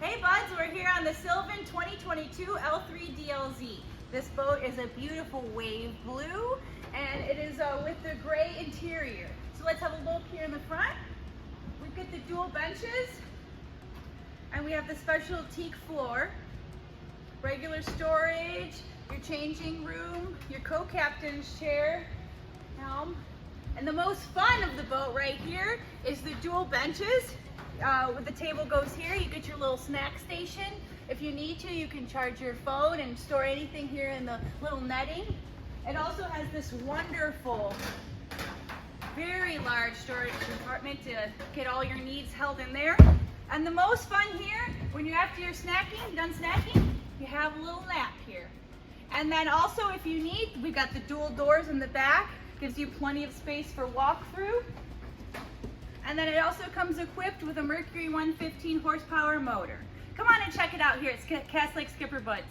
Hey buds, we're here on the Sylvan 2022 L3 DLZ. This boat is a beautiful wave blue and it is with the gray interior. So let's have a look here in the front. We've got the dual benches and we have the special teak floor, regular storage, your changing room, your co-captain's chair, helm. And the most fun of the boat right here is the dual benches. The table goes here, you get your little snack station. If you need to, you can charge your phone and store anything here in the little netting. It also has this wonderful, very large storage compartment to get all your needs held in there. And the most fun here, when you're after your snacking, done snacking, you have a little nap here. And then also if you need, we've got the dual doors in the back, gives you plenty of space for walk-through. And then it also comes equipped with a Mercury 115 horsepower motor. Come on and check it out here at Cass Lake SkipperBud's.